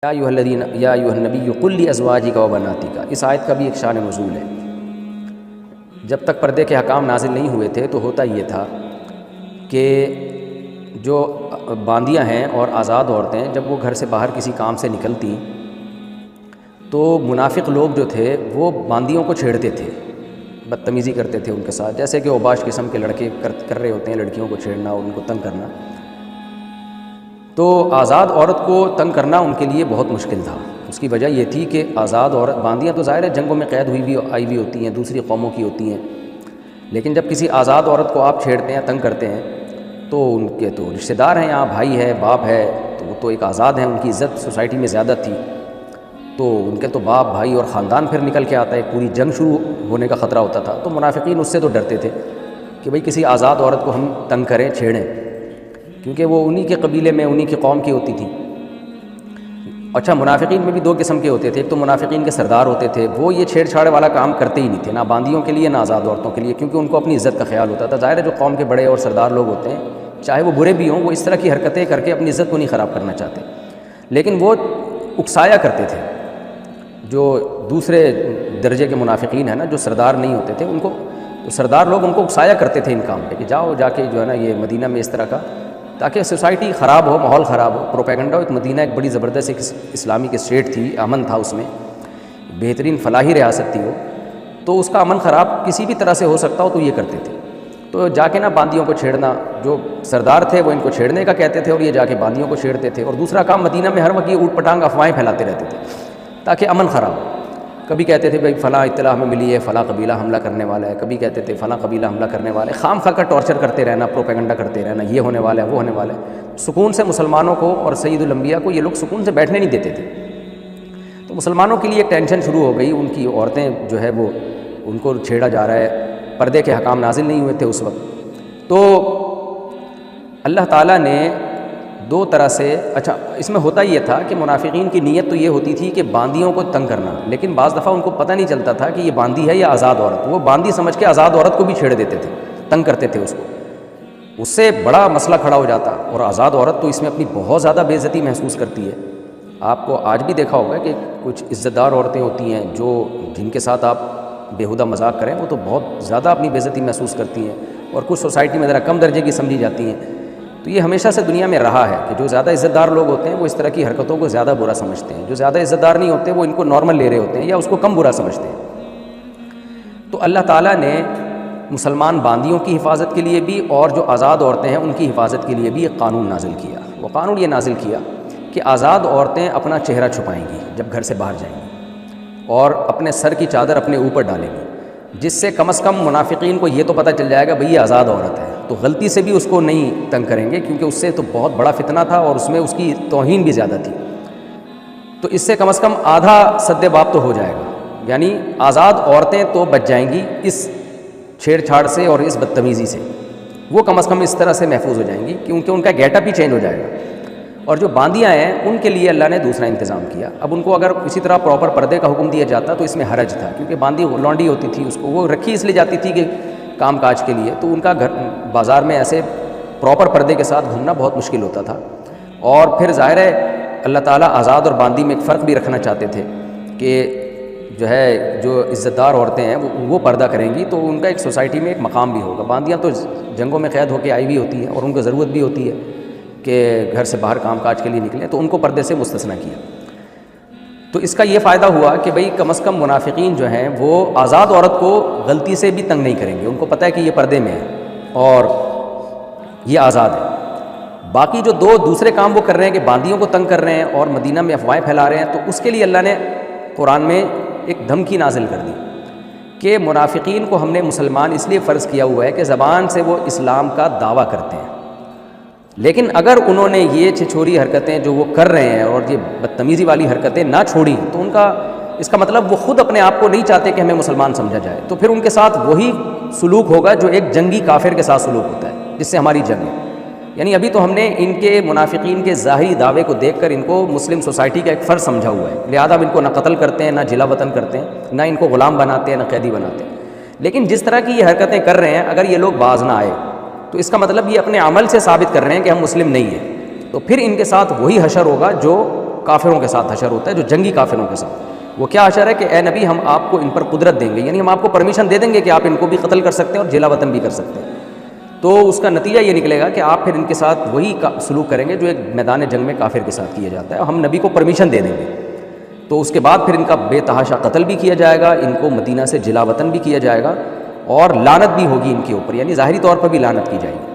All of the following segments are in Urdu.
یا ایھا النبی قل لازواجک و بناتک، اس آیت کا بھی ایک شان نزول ہے۔ جب تک پردے کے احکام نازل نہیں ہوئے تھے تو ہوتا یہ تھا کہ جو باندیاں ہیں اور آزاد عورتیں جب وہ گھر سے باہر کسی کام سے نکلتی تو منافق لوگ جو تھے وہ باندیوں کو چھیڑتے تھے، بدتمیزی کرتے تھے ان کے ساتھ، جیسے کہ اوباش قسم کے لڑکے کر رہے ہوتے ہیں، لڑکیوں کو چھیڑنا اور ان کو تنگ کرنا۔ تو آزاد عورت کو تنگ کرنا ان کے لیے بہت مشکل تھا۔ اس کی وجہ یہ تھی کہ آزاد عورت، باندیاں تو ظاہر ہے جنگوں میں قید آئی ہوئی ہوتی ہیں، دوسری قوموں کی ہوتی ہیں، لیکن جب کسی آزاد عورت کو آپ چھیڑتے ہیں، تنگ کرتے ہیں، تو ان کے تو رشتہ دار ہیں، یہاں بھائی ہے، باپ ہے، تو وہ تو ایک آزاد ہیں، ان کی عزت سوسائٹی میں زیادہ تھی، تو ان کے تو باپ بھائی اور خاندان پھر نکل کے آتا ہے، پوری جنگ شروع ہونے کا خطرہ ہوتا تھا۔ تو منافقین اس سے تو ڈرتے تھے کہ بھئی کسی آزاد عورت کو ہم تنگ کریں، چھیڑیں، کیونکہ وہ انہی کے قبیلے میں، انہی کی قوم کی ہوتی تھی۔ اچھا، منافقین میں بھی دو قسم کے ہوتے تھے، ایک تو منافقین کے سردار ہوتے تھے، وہ یہ چھیڑ چھاڑ والا کام کرتے ہی نہیں تھے، نہ باندیوں کے لیے نہ آزاد عورتوں کے لیے، کیونکہ ان کو اپنی عزت کا خیال ہوتا تھا۔ ظاہر ہے جو قوم کے بڑے اور سردار لوگ ہوتے ہیں، چاہے وہ برے بھی ہوں، وہ اس طرح کی حرکتیں کر کے اپنی عزت کو نہیں خراب کرنا چاہتے، لیکن وہ اکسایا کرتے تھے۔ جو دوسرے درجے کے منافقین ہیں نا، جو سردار نہیں ہوتے تھے، ان کو سردار لوگ ان کو اکسایا کرتے تھے ان کام پہ کہ جاؤ جا کے جو ہے نا یہ مدینہ میں اس طرح کا، تاکہ سوسائٹی خراب ہو، ماحول خراب ہو، پروپیگنڈا ہو۔ ایک مدینہ ایک بڑی زبردست ایک اسلامی کی اسٹیٹ تھی، امن تھا، اس میں بہترین فلاحی ریاست تھی وہ، تو اس کا امن خراب کسی بھی طرح سے ہو سکتا ہو تو یہ کرتے تھے۔ تو جا کے نا باندیوں کو چھیڑنا، جو سردار تھے وہ ان کو چھیڑنے کا کہتے تھے اور یہ جا کے باندیوں کو چھیڑتے تھے۔ اور دوسرا کام مدینہ میں ہر وقت یہ اوٹ پٹانگ افواہیں پھیلاتے رہتے تھے تاکہ امن خراب ہو۔ کبھی کہتے تھے بھائی فلاں اطلاع ہمیں ملی ہے، فلاں قبیلہ حملہ کرنے والا ہے، کبھی کہتے تھے فلاں قبیلہ حملہ کرنے والا ہے، خام خواہ کا ٹارچر کرتے رہنا، پروپیگنڈا کرتے رہنا، یہ ہونے والا ہے، وہ ہونے والا ہے۔ سکون سے مسلمانوں کو اور سید الانبیاء کو یہ لوگ سکون سے بیٹھنے نہیں دیتے تھے۔ تو مسلمانوں کے لیے ایک ٹینشن شروع ہو گئی، ان کی عورتیں جو ہے وہ ان کو چھیڑا جا رہا ہے، پردے کے حکام نازل نہیں ہوئے تھے اس وقت۔ تو اللہ تعالیٰ نے دو طرح سے، اچھا اس میں ہوتا یہ تھا کہ منافقین کی نیت تو یہ ہوتی تھی کہ باندیوں کو تنگ کرنا، لیکن بعض دفعہ ان کو پتہ نہیں چلتا تھا کہ یہ باندی ہے یا آزاد عورت، وہ باندی سمجھ کے آزاد عورت کو بھی چھیڑ دیتے تھے، تنگ کرتے تھے اس کو، اس سے بڑا مسئلہ کھڑا ہو جاتا۔ اور آزاد عورت تو اس میں اپنی بہت زیادہ بے عزتی محسوس کرتی ہے۔ آپ کو آج بھی دیکھا ہوگا کہ کچھ عزت دار عورتیں ہوتی ہیں جن کے ساتھ آپ بیہودہ مذاق کریں، وہ تو بہت زیادہ اپنی بے عزتی محسوس کرتی ہیں، اور کچھ سوسائٹی میں ذرا کم درجے کی سمجھی جاتی ہیں۔ تو یہ ہمیشہ سے دنیا میں رہا ہے کہ جو زیادہ عزت دار لوگ ہوتے ہیں وہ اس طرح کی حرکتوں کو زیادہ برا سمجھتے ہیں، جو زیادہ عزت دار نہیں ہوتے وہ ان کو نارمل لے رہے ہوتے ہیں یا اس کو کم برا سمجھتے ہیں۔ تو اللہ تعالیٰ نے مسلمان باندیوں کی حفاظت کے لیے بھی اور جو آزاد عورتیں ہیں ان کی حفاظت کے لیے بھی ایک قانون نازل کیا۔ وہ قانون یہ نازل کیا کہ آزاد عورتیں اپنا چہرہ چھپائیں گی جب گھر سے باہر جائیں گی، اور اپنے سر کی چادر اپنے اوپر ڈالیں گی، جس سے کم از کم منافقین کو یہ تو پتہ چل جائے گا بھئی یہ آزاد عورت ہے، تو غلطی سے بھی اس کو نہیں تنگ کریں گے، کیونکہ اس سے تو بہت بڑا فتنہ تھا اور اس میں اس کی توہین بھی زیادہ تھی۔ تو اس سے کم از کم آدھا سد باب تو ہو جائے گا، یعنی آزاد عورتیں تو بچ جائیں گی اس چھیڑ چھاڑ سے اور اس بدتمیزی سے، وہ کم از کم اس طرح سے محفوظ ہو جائیں گی کیونکہ ان کا گیٹ اپ ہی چینج ہو جائے گا۔ اور جو باندیاں ہیں ان کے لیے اللہ نے دوسرا انتظام کیا۔ اب ان کو اگر اسی طرح پراپر پردے کا حکم دیا جاتا تو اس میں حرج تھا، کیونکہ باندی لونڈی ہوتی تھی، اس کو وہ رکھی اس لیے جاتی تھی کہ کام کاج کے لیے، تو ان کا گھر بازار میں ایسے پراپر پردے کے ساتھ گھومنا بہت مشکل ہوتا تھا۔ اور پھر ظاہر ہے اللہ تعالیٰ آزاد اور باندی میں ایک فرق بھی رکھنا چاہتے تھے کہ جو عزت دار عورتیں ہیں وہ پردہ کریں گی تو ان کا ایک سوسائٹی میں ایک مقام بھی ہوگا۔ باندیاں تو جنگوں میں قید ہو کے آئی ہوئی ہوتی ہیں اور ان کو ضرورت بھی ہوتی ہے کہ گھر سے باہر کام کاج کے لیے نکلیں، تو ان کو پردے سے مستثنیٰ کیا۔ تو اس کا یہ فائدہ ہوا کہ بھئی کم از کم منافقین جو ہیں وہ آزاد عورت کو غلطی سے بھی تنگ نہیں کریں گے، ان کو پتہ ہے کہ یہ پردے میں ہے اور یہ آزاد ہے۔ باقی جو دوسرے کام وہ کر رہے ہیں کہ باندیوں کو تنگ کر رہے ہیں اور مدینہ میں افواہیں پھیلا رہے ہیں، تو اس کے لیے اللہ نے قرآن میں ایک دھمکی نازل کر دی کہ منافقین کو ہم نے مسلمان اس لیے فرض کیا ہوا ہے کہ زبان سے وہ اسلام کا دعویٰ کرتے ہیں، لیکن اگر انہوں نے یہ چھچوری حرکتیں جو وہ کر رہے ہیں اور یہ بدتمیزی والی حرکتیں نہ چھوڑی تو اس کا مطلب وہ خود اپنے آپ کو نہیں چاہتے کہ ہمیں مسلمان سمجھا جائے، تو پھر ان کے ساتھ وہی سلوک ہوگا جو ایک جنگی کافر کے ساتھ سلوک ہوتا ہے، جس سے ہماری جنگ ہے۔ یعنی ابھی تو ہم نے ان کے منافقین کے ظاہری دعوے کو دیکھ کر ان کو مسلم سوسائٹی کا ایک فرض سمجھا ہوا ہے، لہذا ان کو نہ قتل کرتے ہیں، نہ جلا وطن کرتے ہیں، نہ ان کو غلام بناتے ہیں، نہ قیدی بناتے ہیں۔ لیکن جس طرح کی یہ حرکتیں کر رہے ہیں، اگر یہ لوگ باز نہ آئے تو اس کا مطلب یہ اپنے عمل سے ثابت کر رہے ہیں کہ ہم مسلم نہیں ہیں، تو پھر ان کے ساتھ وہی حشر ہوگا جو کافروں کے ساتھ حشر ہوتا ہے، جو جنگی کافروں کے ساتھ۔ وہ کیا حشر ہے کہ اے نبی ہم آپ کو ان پر قدرت دیں گے، یعنی ہم آپ کو پرمیشن دے دیں گے کہ آپ ان کو بھی قتل کر سکتے ہیں اور جلا وطن بھی کر سکتے ہیں۔ تو اس کا نتیجہ یہ نکلے گا کہ آپ پھر ان کے ساتھ وہی سلوک کریں گے جو ایک میدان جنگ میں کافر کے ساتھ کیا جاتا ہے، اور ہم نبی کو پرمیشن دے دیں گے۔ تو اس کے بعد پھر ان کا بے تحاشا قتل بھی کیا جائے گا، ان کو مدینہ سے جلا وطن بھی کیا جائے گا، اور لعنت بھی ہوگی ان کے اوپر، یعنی ظاہری طور پر بھی لعنت کی جائے گی۔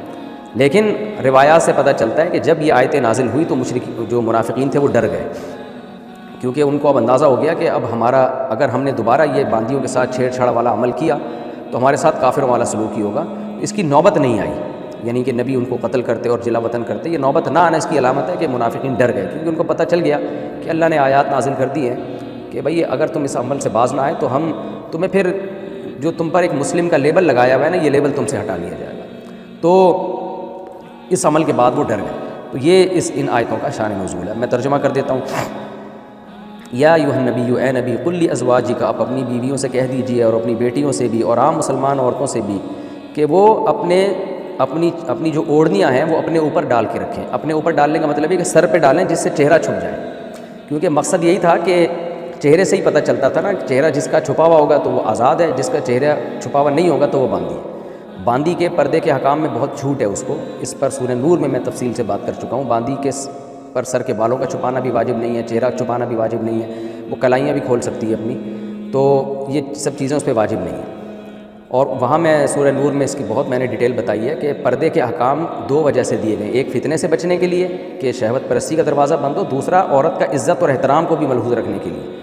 لیکن روایات سے پتہ چلتا ہے کہ جب یہ آیتیں نازل ہوئی تو جو منافقین تھے وہ ڈر گئے، کیونکہ ان کو اب اندازہ ہو گیا کہ اب ہمارا اگر ہم نے دوبارہ یہ باندیوں کے ساتھ چھیڑ چھاڑ والا عمل کیا تو ہمارے ساتھ کافروں والا سلوک ہی ہوگا۔ اس کی نوبت نہیں آئی، یعنی کہ نبی ان کو قتل کرتے اور جلا وطن کرتے، یہ نوبت نہ آنا اس کی علامت ہے کہ منافقین ڈر گئے، کیونکہ ان کو پتہ چل گیا کہ اللہ نے آیات نازل کر دی ہے کہ بھئی اگر تم اس عمل سے باز نہ آئے تو ہم تمہیں پھر جو تم پر ایک مسلم کا لیبل لگایا ہوا ہے نا، یہ لیبل تم سے ہٹا لیا جائے گا۔ تو اس عمل کے بعد وہ ڈر گئے۔ تو یہ ان آیتوں کا شان نزول ہے۔ میں ترجمہ کر دیتا ہوں۔ یا ایھا النبی، اے نبی، قل لازواجک، آپ اپنی بیویوں سے کہہ دیجئے اور اپنی بیٹیوں سے بھی اور عام مسلمان عورتوں سے بھی کہ وہ اپنی جو اوڑھنیاں ہیں وہ اپنے اوپر ڈال کے رکھیں۔ اپنے اوپر ڈالنے کا مطلب ہے کہ سر پہ ڈالیں جس سے چہرہ چھپ جائے، کیونکہ مقصد یہی تھا کہ چہرے سے ہی پتہ چلتا تھا نا، چہرہ جس کا چھپا ہوا ہوگا تو وہ آزاد ہے، جس کا چہرہ چھپا ہوا نہیں ہوگا تو وہ باندی ہے۔ باندی کے پردے کے حکام میں بہت چھوٹ ہے اس کو، اس پر سورہ نور میں تفصیل سے بات کر چکا ہوں۔ باندی کے پر سر کے بالوں کا چھپانا بھی واجب نہیں ہے، چہرہ چھپانا بھی واجب نہیں ہے، وہ کلائیاں بھی کھول سکتی ہے اپنی، تو یہ سب چیزیں اس پہ واجب نہیں ہیں۔ اور وہاں میں سورہ نور میں اس کی بہت میں نے ڈیٹیل بتائی ہے کہ پردے کے احکام دو وجہ سے دیے گئے، ایک فتنے سے بچنے کے لیے کہ شہوت پرستی کا دروازہ بند ہو، دوسرا عورت کا عزت اور احترام کو بھی ملحوظ رکھنے کے لیے۔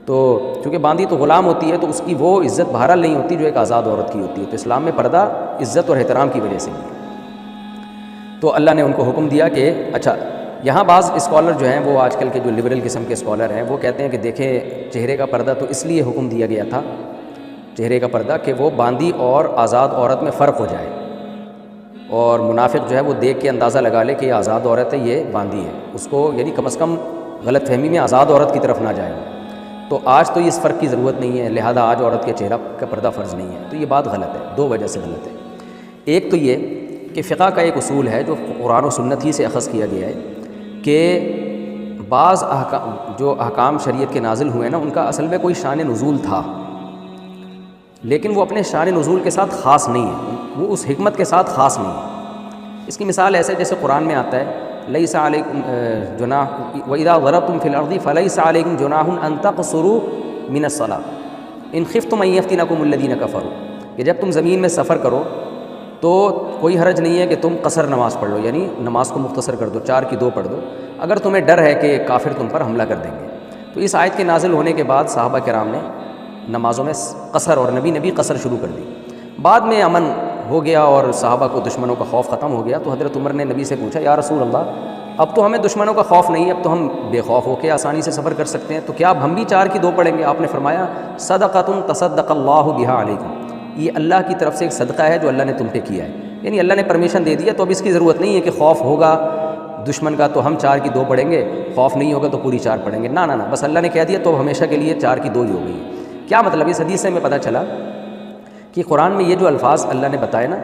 تو چونکہ باندی تو غلام ہوتی ہے تو اس کی وہ عزت بہرحال نہیں ہوتی جو ایک آزاد عورت کی ہوتی ہے، تو اسلام میں پردہ عزت اور احترام کی وجہ سے ہے۔ تو اللہ نے ان کو حکم دیا کہ اچھا، یہاں بعض اسکالر جو ہیں وہ آج کل کے جو لبرل قسم کے اسکالر ہیں وہ کہتے ہیں کہ دیکھیں چہرے کا پردہ تو اس لیے حکم دیا گیا تھا، چہرے کا پردہ، کہ وہ باندی اور آزاد عورت میں فرق ہو جائے، اور منافق جو ہے وہ دیکھ کے اندازہ لگا لے کہ یہ آزاد عورت ہے، یہ باندی ہے، اس کو یعنی کم از کم غلط فہمی میں آزاد عورت کی طرف نہ جائے۔ تو آج تو اس فرق کی ضرورت نہیں ہے، لہذا آج عورت کے چہرہ کا پردہ فرض نہیں ہے۔ تو یہ بات غلط ہے، دو وجہ سے غلط ہے۔ ایک تو یہ کہ فقہ کا ایک اصول ہے جو قرآن و سنت ہی سے اخذ کیا گیا ہے کہ بعض جو احکام شریعت کے نازل ہوئے نا ان کا اصل میں کوئی شان نزول تھا، لیکن وہ اپنے شان نزول کے ساتھ خاص نہیں ہے، وہ اس حکمت کے ساتھ خاص نہیں ہے۔ اس کی مثال ایسے جیسے قرآن میں آتا ہے لیس علیکم جناح وَإِذَا ضَرَبْتُمْ فِي الْأَرْضِ فَلَيْسَ عَلَيْكُمْ جُنَاحٌ أَن تَقْصُرُوا مِنَ الصَّلَاةِ إِنْ خِفْتُمْ أَن يَفْتِنَكُمُ الَّذِينَ كَفَرُوا، کہ جب تم زمین میں سفر کرو تو کوئی حرج نہیں ہے کہ تم قصر نماز پڑھ لو، یعنی نماز کو مختصر کر دو، 4 کی 2 پڑھ دو، اگر تمہیں ڈر ہے کہ کافر تم پر حملہ کر دیں گے۔ تو اس آیت کے نازل ہونے کے بعد صحابہ کرام نے نمازوں میں قصر اور نبی قصر شروع کر دی۔ بعد میں امن ہو گیا اور صحابہ کو دشمنوں کا خوف ختم ہو گیا، تو حضرت عمر نے نبی سے پوچھا یا رسول اللہ، اب تو ہمیں دشمنوں کا خوف نہیں ہے، اب تو ہم بے خوف ہو کے آسانی سے سفر کر سکتے ہیں، تو کیا اب ہم بھی 4 کی 2 پڑھیں گے؟ آپ نے فرمایا صدقۃ تصدق اللہ بہا علیکم، یہ اللہ کی طرف سے ایک صدقہ ہے جو اللہ نے تم پہ کیا ہے، یعنی اللہ نے پرمیشن دے دیا، تو اب اس کی ضرورت نہیں ہے کہ خوف ہوگا دشمن کا تو ہم 4 کی 2 پڑھیں گے، خوف نہیں ہوگا تو پوری 4 پڑھیں گے، نہ بس اللہ نے کہہ دیا تو ہمیشہ کے لیے 4 کی 2 ہی ہو گئی۔ کیا مطلب؟ اس حدیث سے ہمیں پتہ چلا کہ قرآن میں یہ جو الفاظ اللہ نے بتائے نا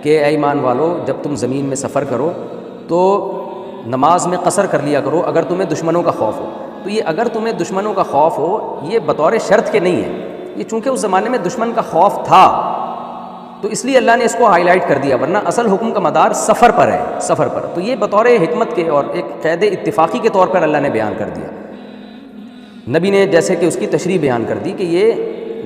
کہ اے ایمان والو جب تم زمین میں سفر کرو تو نماز میں قصر کر لیا کرو اگر تمہیں دشمنوں کا خوف ہو، تو یہ اگر تمہیں دشمنوں کا خوف ہو یہ بطور شرط کے نہیں ہے، یہ چونکہ اس زمانے میں دشمن کا خوف تھا تو اس لیے اللہ نے اس کو ہائی لائٹ کر دیا، ورنہ اصل حکم کا مدار سفر پر ہے، سفر پر، تو یہ بطور حکمت کے اور ایک قید اتفاقی کے طور پر اللہ نے بیان کر دیا۔ نبی نے جیسے کہ اس کی تشریح بیان کر دی کہ یہ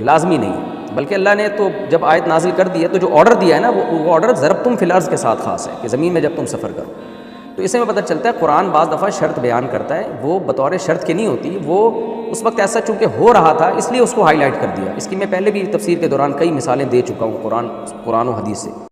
لازمی نہیں، بلکہ اللہ نے تو جب آیت نازل کر دی ہے تو جو آرڈر دیا ہے نا وہ آرڈر ضربتم فی الارض کے ساتھ خاص ہے کہ زمین میں جب تم سفر کرو۔ تو اس میں پتہ چلتا ہے قرآن بعض دفعہ شرط بیان کرتا ہے، وہ بطور شرط کے نہیں ہوتی، وہ اس وقت ایسا چونکہ ہو رہا تھا اس لیے اس کو ہائی لائٹ کر دیا۔ اس کی میں پہلے بھی تفسیر کے دوران کئی مثالیں دے چکا ہوں قرآن و حدیث سے۔